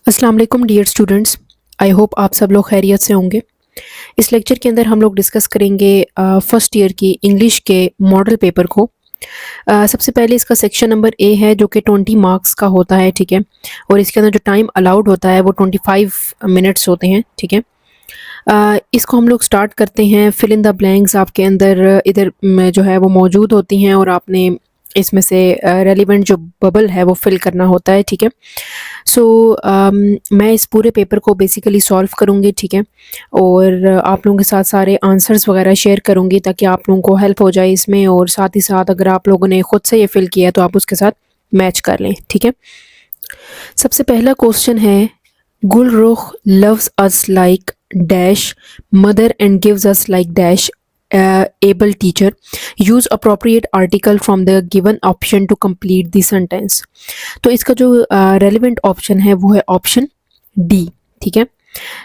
अस्सलाम वालेकुम dear students. I hope आप सब लोग खैरियत से होंगे। इस लेक्चर के अंदर हम लोग डिस्कस करेंगे फर्स्ट ईयर की इंग्लिश के मॉडल पेपर को। सबसे पहले इसका सेक्शन नंबर ए है जो कि 20 मार्क्स का होता है, ठीक है। और इसके अंदर जो टाइम अलाउड होता है वो 25 मिनट्स होते हैं, ठीक है। इसको हम लोग स्टार्ट करते हैं। फिल इन द ब्लैंक्स आपके अंदर इधर में जो है वो मौजूद होती हैं और आपने इसमें से रेलिवेंट जो बबल है वो फिल करना होता है, ठीक है। सो मैं इस पूरे पेपर को बेसिकली सॉल्व करूँगी, ठीक है। और आप लोगों के साथ सारे आंसर्स वगैरह शेयर करूँगी ताकि आप लोगों को हेल्प हो जाए इसमें, और साथ ही साथ अगर आप लोगों ने ख़ुद से ये फिल किया तो आप उसके साथ मैच कर लें, ठीक है। सबसे पहला क्वेश्चन है, Gulrukh loves us like dash mother and gives us like dash able teacher. Use appropriate article from the given option to complete the sentence. तो इसका जो relevant option है वो है option D, ठीक है।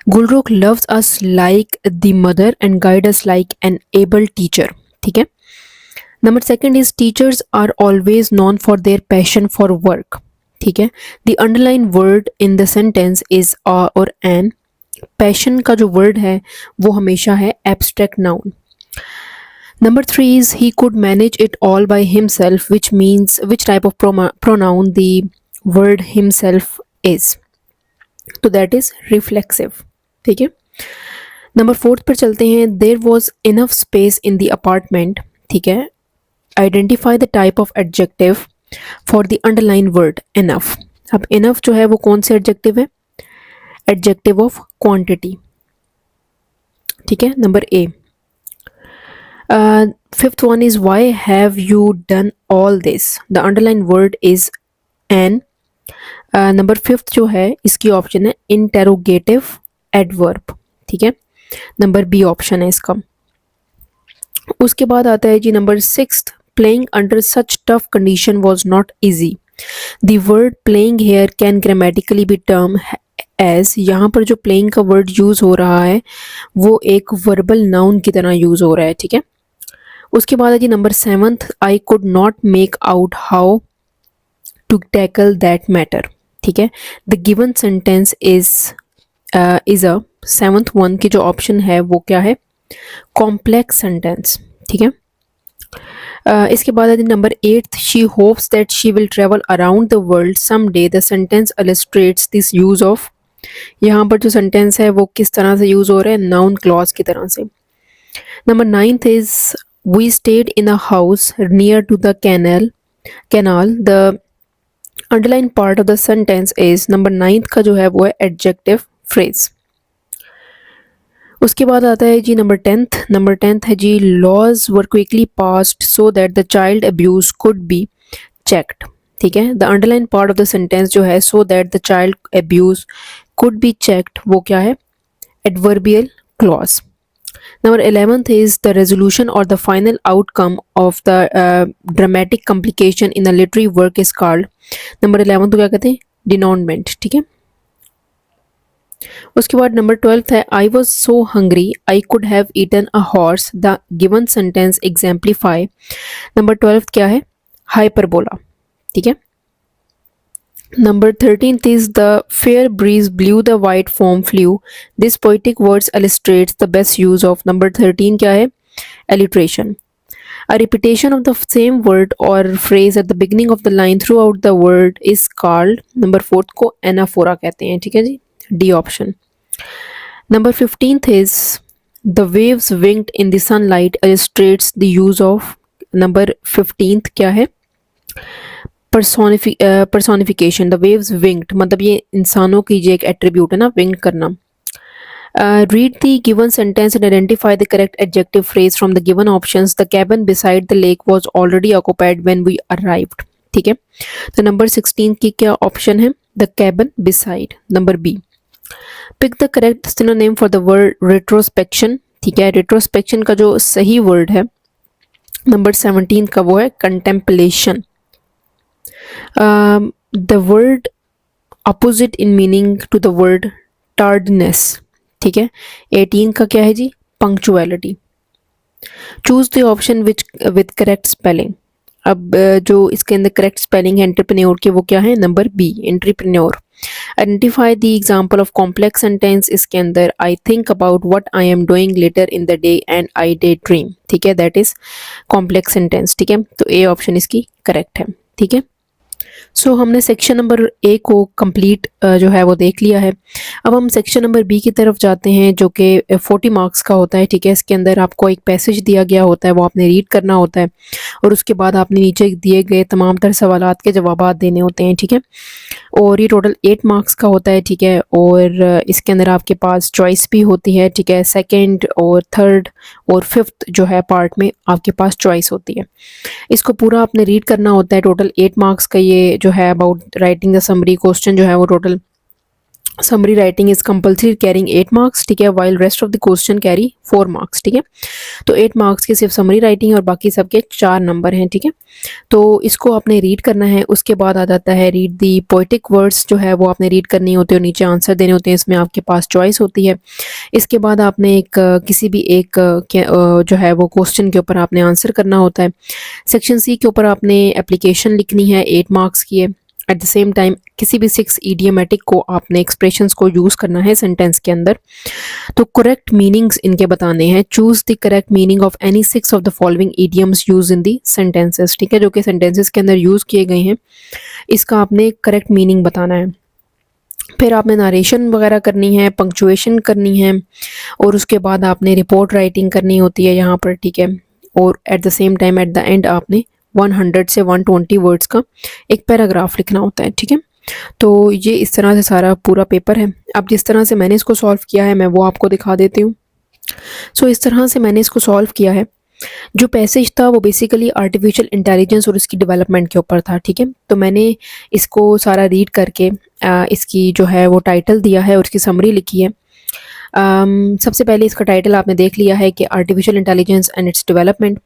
Gulrukh loves us like the mother and guide us like an able teacher, ठीक है। Number second is teachers are always known for their passion for work, ठीक है। The underlined word in the sentence is a or an. passion का जो word है वो हमेशा है abstract noun. Number 3 is he could manage it all by himself, which means which type of pronoun the word himself is. तो that is reflexive, ठीक है। Number 4 पर चलते हैं। There was enough space in the apartment, ठीक है। Identify the type of adjective for the underlined word enough. अब enough जो है वो कौन से adjective है? Adjective of quantity, ठीक है। Number A. Fifth one is why have you done all this? The underlined word is an. Number fifth जो है इसकी ऑप्शन है interrogative adverb, ठीक है। नंबर बी ऑप्शन है इसका। उसके बाद आता है जी number sixth, playing under such tough condition was not easy. The word playing here can grammatically be termed as. यहाँ पर जो playing का वर्ड यूज हो रहा है वो एक वर्बल नाउन की तरह यूज हो रहा है, ठीक है। उसके बाद है जी number seventh, I could not make out how to tackle that matter, ठीक है। The given sentence is a seventh one की जो ऑप्शन है वो क्या है? कॉम्प्लेक्स सेंटेंस, ठीक है। इसके बाद है number eighth, she hopes that she will travel around the world some day. The sentence illustrates this use of. यहाँ पर जो सेंटेंस है वो किस तरह से यूज हो रहा है? नाउन क्लॉज की तरह से। Number ninth is we stayed in a house near to the canal. The underlined part of the sentence is number 9th का जो है वो है adjective phrase. उसके बाद आता है जी नंबर 10th है जी laws were quickly passed so that the child abuse could be checked, ठीक है। the underlined part of the sentence जो है so that the child abuse could be checked वो क्या है? adverbial clause. Number 11th is the resolution or the final outcome of the dramatic complication in a literary work is called. Number 11 तो क्या कहते हैं? Denouement, ठीक है। उसके बाद नंबर 12th है I was so hungry I could have eaten a horse. The given sentence exemplify. Number 12th क्या है? Hyperbola, ठीक है। Number 13th is the fair breeze blew the white foam flew. This poetic words illustrates the best use of. Number 13 क्या है? Alliteration. A repetition of the same word or phrase at the beginning of the line throughout the word is called. Number 4 को anaphora कहते हैं, ठीक है जी। D option. Number 15th is the waves winked in the sunlight illustrates the use of. Number 15th क्या है? personification. The waves winked मतलब ये इंसानों की जो एक एट्रीब्यूट है ना, विंक करना। Read the given sentence and identify the correct adjective phrase from the given options. The cabin beside the lake was already occupied when we arrived, ठीक है। तो नंबर 16 की क्या ऑप्शन है? The cabin beside. Number B. Pick the correct synonym for the word retrospection, ठीक है। retrospection का जो सही वर्ड है नंबर 17 का वो है contemplation. The word opposite in meaning to the word tardiness, ठीक है। 18 का क्या है जी? punctuality. Choose the option which with correct spelling. अब जो इसके अंदर करेक्ट स्पेलिंग है एंटरप्रेन्योर के वो क्या है? Number B, entrepreneur. Identify the example of complex sentence, इसके अंदर I think about what I am doing later in the day and I daydream, ठीक है, दैट इज कॉम्प्लेक्स सेंटेंस, ठीक है। तो ए ऑप्शन इसकी करेक्ट है, ठीक है। सो हमने सेक्शन नंबर ए को कंप्लीट जो है वो देख लिया है। अब हम सेक्शन नंबर बी की तरफ जाते हैं जो कि 40 मार्क्स का होता है, ठीक है। इसके अंदर आपको एक पैसेज दिया गया होता है, वो आपने रीड करना होता है और उसके बाद आपने नीचे दिए गए तमाम तर सवालात के जवाबात देने होते हैं, ठीक है। और ये टोटल 8 मार्क्स का होता है, ठीक है। और इसके अंदर आपके पास चॉइस भी होती है, ठीक है। सेकंड और थर्ड और फिफ्थ जो है पार्ट में आपके पास चॉइस होती है। इसको पूरा आपने रीड करना होता है। टोटल 8 मार्क्स का ये जो है about writing the summary question जो है वो total summary writing is compulsory carrying 8 marks, ठीक है, while rest of the question carry 4 marks, ठीक है। तो 8 मार्क्स की सिर्फ समरी राइटिंग और बाकी सबके 4 नंबर हैं, ठीक है। तो इसको आपने रीड करना है। उसके बाद आ जाता है रीड दी पोएटिक वर्ड्स, जो है वो आपने रीड करनी होती है और नीचे आंसर देने होते हैं। इसमें आपके पास चॉइस होती है। इसके बाद आपने एक किसी भी एक जो है वो क्वेश्चन के ऊपर आपने आंसर करना होता है। सेक्शन सी के ऊपर आपने एप्लीकेशन लिखनी है, 8 मार्क्स की है। एट द सेम टाइम किसी भी 6 इडियोमेटिक को आपने एक्सप्रेशंस को यूज़ करना है सेंटेंस के अंदर। तो करेक्ट मीनिंग्स इनके बताने हैं। Choose the correct meaning of any 6 of the following idioms use in the sentences, ठीक है, जो कि सेंटेंसेस के अंदर यूज़ किए गए हैं। इसका आपने करेक्ट मीनिंग बताना है। फिर आपने नरेशन वगैरह करनी है, पंक्चुएशन करनी है और उसके बाद आपने रिपोर्ट राइटिंग करनी होती है यहाँ पर, ठीक है। और at the same time at the end आपने 100 से 120 वर्ड्स का एक पैराग्राफ लिखना होता है, ठीक है। तो ये इस तरह से सारा पूरा पेपर है। अब जिस तरह से मैंने इसको सॉल्व किया है मैं वो आपको दिखा देती हूँ। सो इस तरह से मैंने इसको सॉल्व किया है। जो पैसेज था वो बेसिकली आर्टिफिशियल इंटेलिजेंस और इसकी डेवलपमेंट के ऊपर था, ठीक है। तो मैंने इसको सारा रीड करके इसकी जो है वो टाइटल दिया है और उसकी समरी लिखी है। सबसे पहले इसका टाइटल आपने देख लिया है कि artificial intelligence and its development.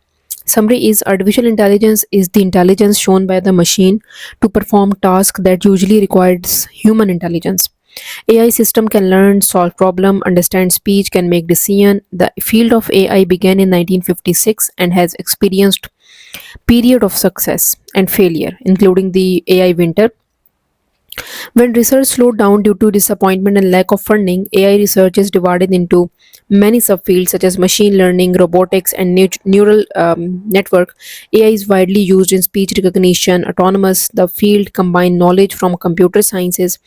Summary is artificial intelligence is the intelligence shown by the machine to perform tasks that usually requires human intelligence. AI system can learn, solve problem, understand speech, can make decision. The field of AI began in 1956 and has experienced period of success and failure, including the AI winter. When research slowed down due to disappointment and lack of funding, AI research is divided into many subfields such as machine learning, robotics, and neural network. AI is widely used in speech recognition, autonomous. The field combine knowledge from computer sciences,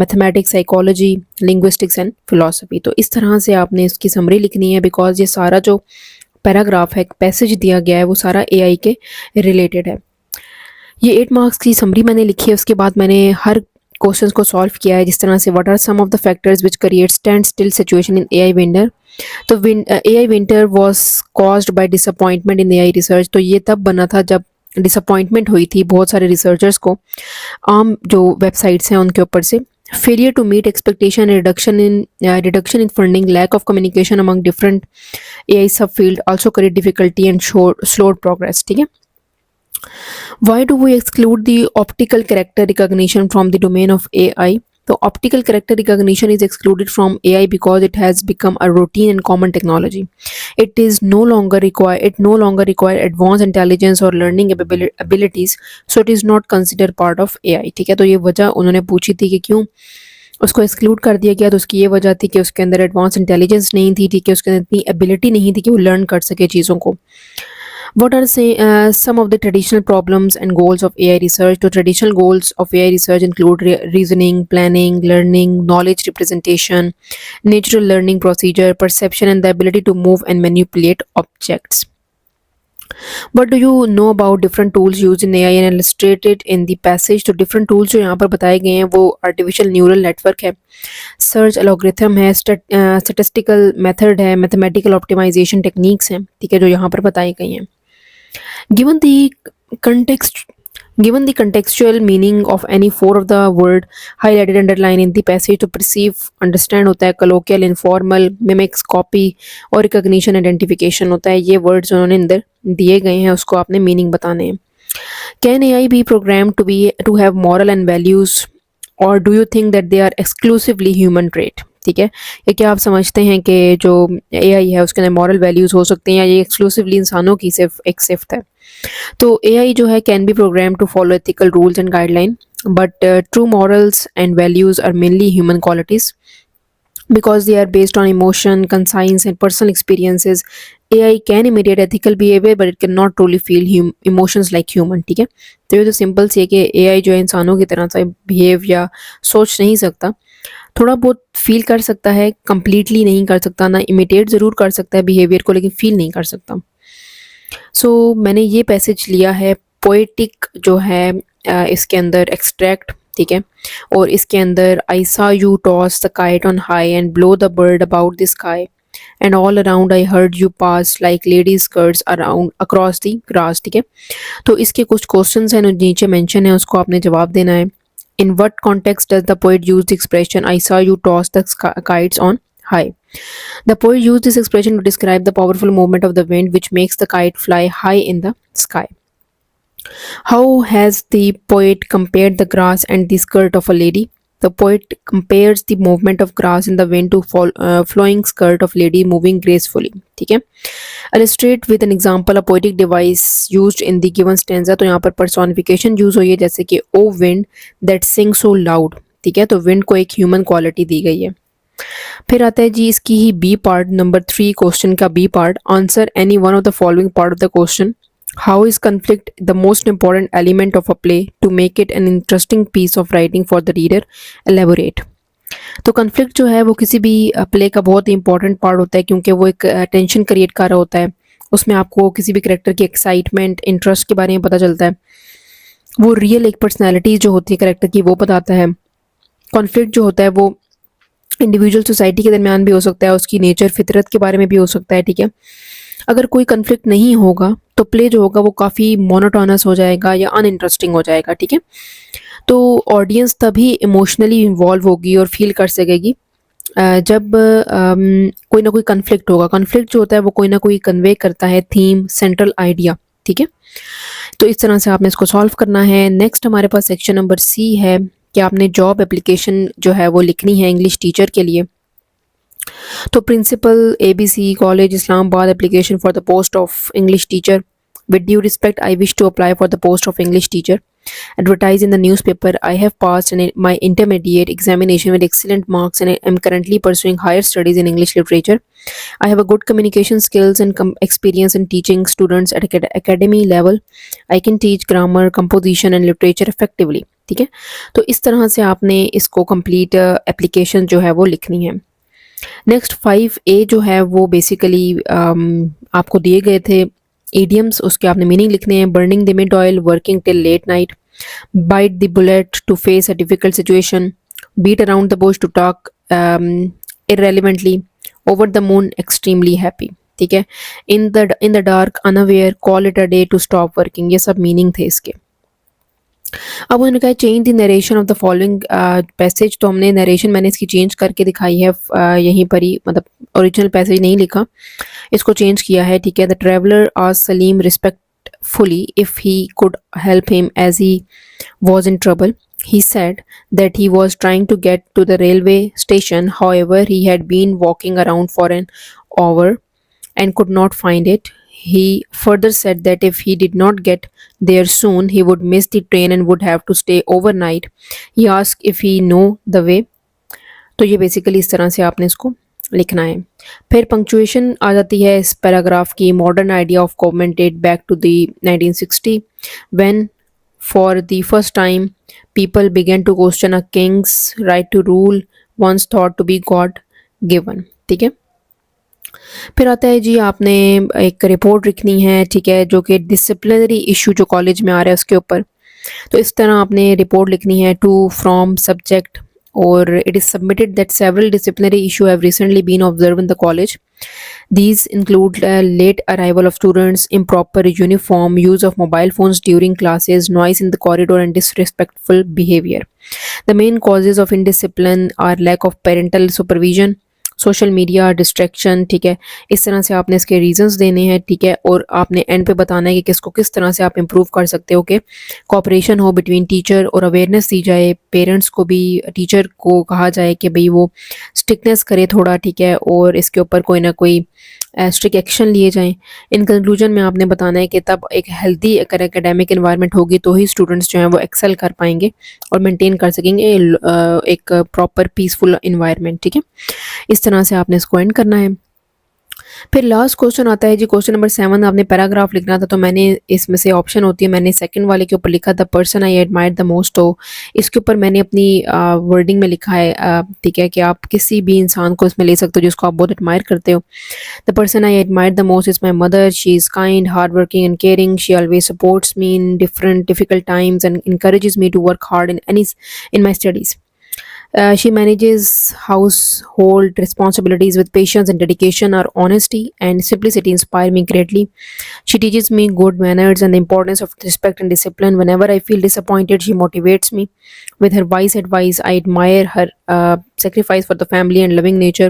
mathematics, psychology, linguistics, and philosophy. तो इस तरह से आपने इसकी summary लिखनी है because ये सारा जो पैराग्राफ है, पैसेज दिया गया है, वो सारा AI के रिलेटेड है। ये 8 मार्क्स की समरी मैंने लिखी है। उसके बाद मैंने हर क्वेश्चंस को सॉल्व किया है, जिस तरह से what are some of the factors which create standstill situation in AI winter. तो AI winter was caused by disappointment in AI research. तो ये तब बना था जब डिसअपॉइंटमेंट हुई थी बहुत सारे रिसर्चर्स को आम जो वेबसाइट्स हैं उनके ऊपर से। Failure to meet expectation, reduction in funding, lack of communication among different AI subfield also create difficulty and slowed progress, ठीक है। Why do we exclude the optical character recognition from the domain of AI? So optical character recognition is excluded from AI because it has become a routine and common technology. It no longer require advanced intelligence or learning abilities, so it is not considered part of AI, ठीक है। तो ये वजह उन्होंने पूछी थी कि क्यों उसको एक्सक्लूड कर दिया गया। तो उसकी ये वजह थी कि उसके अंदर एडवांस इंटेलिजेंस नहीं थी, ठीक है, उसके अंदर इतनी एबिलिटी नहीं थी कि वो लर्न कर सके चीज़ों को। What are some of the traditional problems and goals of AI research? The traditional goals of AI research include reasoning, planning, learning, knowledge representation, natural learning procedure, perception, and the ability to move and manipulate objects. What do you know about different tools used in AI and illustrated in the passage? तो different tools जो यहाँ पर बताए गए हैं वो artificial neural network है, search algorithm है, statistical method है, mathematical optimization techniques हैं, ठीक है, जो यहाँ पर बताई गई हैं। Given the contextual meaning of any 4 of the word highlighted underline in the passage, to perceive understand होता है, colloquial, informal, mimics, copy और recognition identification होता है। ये words उन्होंने अंदर दिए गए हैं, उसको आपने meaning बताने हैं। Can AI be programmed to have moral and values, or do you think that they are exclusively human trait? ठीक है, ये क्या आप समझते हैं कि जो AI है उसके अंदर मॉरल वैल्यूज़ हो सकते हैं या ये एक्सक्लूसिवली इंसानों की सिर्फ एक सिफ्त है? तो AI जो है can be program to follow ethical rules and guideline. but true morals and values are mainly human qualities because they are based on emotion, conscience, and personal experiences. AI can imitate ethical behavior, but it cannot truly feel emotions like human. ठीक है, तो ये तो simple सी है कि AI जो है इंसानों की तरह से बिहेव या सोच नहीं सकता, थोड़ा बहुत फील कर सकता है, कंप्लीटली नहीं कर सकता, ना इमिटेट ज़रूर कर सकता है बिहेवियर को, लेकिन फील नहीं कर सकता। मैंने ये पैसेज लिया है पोएटिक जो है इसके अंदर एक्सट्रैक्ट, ठीक है, और इसके अंदर आई saw you toss the kite on high and blow the bird about the sky and all around I heard you pass like ladies skirts around across the grass. ठीक है, तो इसके कुछ क्वेश्चंस हैं नीचे मेंशन है, उसको आपने जवाब देना है। In what context does the poet use the expression I saw you toss the kites on high? The poet used this expression to describe the powerful movement of the wind which makes the kite fly high in the sky. How has the poet compared the grass and the skirt of a lady? The poet compares the movement of grass in the wind to flowing skirt of lady moving gracefully. ठीक है, illustrate with an example a poetic device used in the given stanza. तो यहाँ पर personification use हुई है, जैसे कि ओ wind that sings so loud. ठीक है, तो wind को एक human quality दी गई है। फिर आता है जी इसकी ही बी पार्ट, नंबर 3 क्वेश्चन का B part. Answer any one of the following part of the question. How is conflict the most important element of a play to make it an interesting piece of writing for the reader? Elaborate. तो conflict जो है वो किसी भी play का बहुत ही important part होता है, क्योंकि वो एक टेंशन क्रिएट कर रहा होता है। उसमें आपको किसी भी करेक्टर की एक्साइटमेंट, इंटरेस्ट के बारे में पता चलता है। वो रियल एक पर्सनैलिटी जो होती है करेक्टर की वो बताता है। कॉन्फ्लिक्ट जो होता है वो इंडिविजुअल सोसाइटी के दरमियान भी हो सकता है, उसकी नेचर फितरत के बारे में भी हो सकता है। ठीक है, अगर कोई कन्फ्लिक्ट नहीं होगा तो प्ले जो होगा वो काफ़ी मोनोटोनस हो जाएगा या अनइंटरेस्टिंग हो जाएगा। ठीक है, तो ऑडियंस तभी इमोशनली इन्वॉल्व होगी और फील कर सकेगी जब कोई ना कोई कन्फ्लिक्ट होगा। कन्फ्लिक्ट जो होता है वो कोई ना कोई कन्वे करता है थीम, सेंट्रल आइडिया। ठीक है, तो इस तरह से आपने इसको सॉल्व करना है। नेक्स्ट हमारे पास सेक्शन नंबर सी है कि आपने जॉब एप्लीकेशन जो है वो लिखनी है इंग्लिश टीचर के लिए। तो principal ABC college Islamabad application for the post of English teacher. With due respect I wish to apply for the post of English teacher. Advertise in the newspaper. I have passed my intermediate examination with excellent marks and I am currently pursuing higher studies in English literature. I have a good communication skills and experience in teaching students at academy level. I can teach grammar, composition and literature effectively. ठीक है, तो इस तरह से आपने इसको complete application जो है वो लिखनी है। नेक्स्ट 5A जो है वो बेसिकली आपको दिए गए थे idioms, उसके आपने मीनिंग लिखने हैं। Burning the mid oil, working till late night, bite the bullet, to face a difficult situation, beat around the bush, to talk irrelevantly, over the moon, extremely happy. ठीक है, in the dark, unaware, call it a day, to stop working, ये सब meaning थे इसके। अब उन्होंने कहा change the narration of the following passage. तो हमने नरेशन मैंने इसकी चेंज करके दिखाई है यहीं पर ही, मतलब ओरिजिनल पैसेज नहीं लिखा, इसको चेंज किया है। ठीक है, the traveller asked Saleem respectfully if he could help him as he was in trouble. He said that he was trying to get to the railway station. However, he had been walking around for an hour and could not find it. He further said that if he did not get there soon, he would miss the train and would have to stay overnight. He asked if he know the way. तो ये basically इस तरह से आपने इसको लिखना है। फिर पंक्चुएशन आ जाती है इस पैराग्राफ की। Modern idea of government date back to the 1960 when for the first time people began to question a king's right to rule once thought to be God given। ठीक है, फिर आता है जी आपने एक रिपोर्ट लिखनी है। ठीक है, जो कि डिसिप्लिनरी इशू जो कॉलेज में आ रहा है उसके ऊपर। तो इस तरह आपने रिपोर्ट लिखनी है टू फ्रॉम सब्जेक्ट, और it is submitted that several disciplinary issue have recently been observe in the college. These include late arrival of students, improper uniform, use of mobile phones during classes, noise in the corridor, and disrespectful behavior. The main causes of indiscipline are lack of parental supervision, social media, distraction, ठीक है। इस तरह से आपने इसके reasons देने हैं, ठीक है, और आपने एंड पे बताना है कि किसको किस तरह से आप इम्प्रूव कर सकते हो कि कोऑपरेशन हो बिटवीन टीचर और अवेयरनेस दी जाए, पेरेंट्स को भी टीचर को कहा जाए कि भाई वो स्ट्रिक्टनेस करे थोड़ा, ठीक है, और इसके ऊपर कोई ना कोई स्ट्रिक्ट एक्शन लिए जाएं। इन कंक्लूजन में आपने बताना है कि तब एक हेल्दी अगर एकेडमिक एनवायरनमेंट होगी तो ही स्टूडेंट्स जो हैं वो एक्सेल कर पाएंगे और मेंटेन कर सकेंगे एक प्रॉपर पीसफुल इन्वायरमेंट, ठीक है। इस तरह से आपने इसको एंड करना है। फिर लास्ट क्वेश्चन आता है जी, क्वेश्चन नंबर 7। आपने पैराग्राफ लिखना था, तो मैंने इसमें से ऑप्शन होती है, मैंने सेकंड वाले के ऊपर लिखा the person I admire the most. तो इसके ऊपर मैंने अपनी वर्डिंग में लिखा है, ठीक है, कि आप किसी भी इंसान को इसमें ले सकते हो जिसको आप बहुत एडमायर करते हो। The person I admire the most is my mother. She is kind, hardworking, and caring. She always supports me in difficult times and encourages me to work hard in my studies. She manages household responsibilities with patience and dedication. Her honesty and simplicity inspire me greatly. She teaches me good manners and the importance of respect and discipline. Whenever I feel disappointed, she motivates me with her wise advice. I admire her sacrifice for the family and loving nature.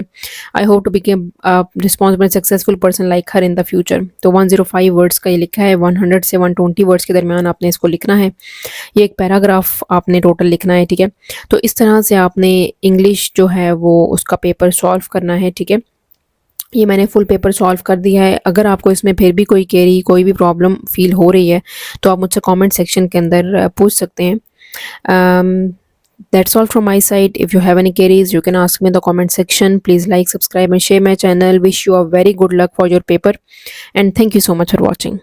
I hope to become a responsible and successful person like her in the future. तो 105 words का ये लिखा है, 100 से 120 words के दरमियान आपने इसको लिखना है। ये एक पैराग्राफ आपने टोटल लिखना है, ठीक है। तो इस तरह से आपने इंग्लिश जो है वो उसका पेपर सॉल्व करना है, ठीक है। ये मैंने फुल पेपर सॉल्व कर दिया है। अगर आपको इसमें फिर भी कोई क्वेरी, कोई भी प्रॉब्लम फील हो रही है तो आप मुझसे कमेंट सेक्शन के अंदर पूछ सकते हैं। That's all from my side. If you have any queries, you can ask me in the comment section. Please like, subscribe and share my channel. Wish you a very good luck for your paper and thank you so much for watching.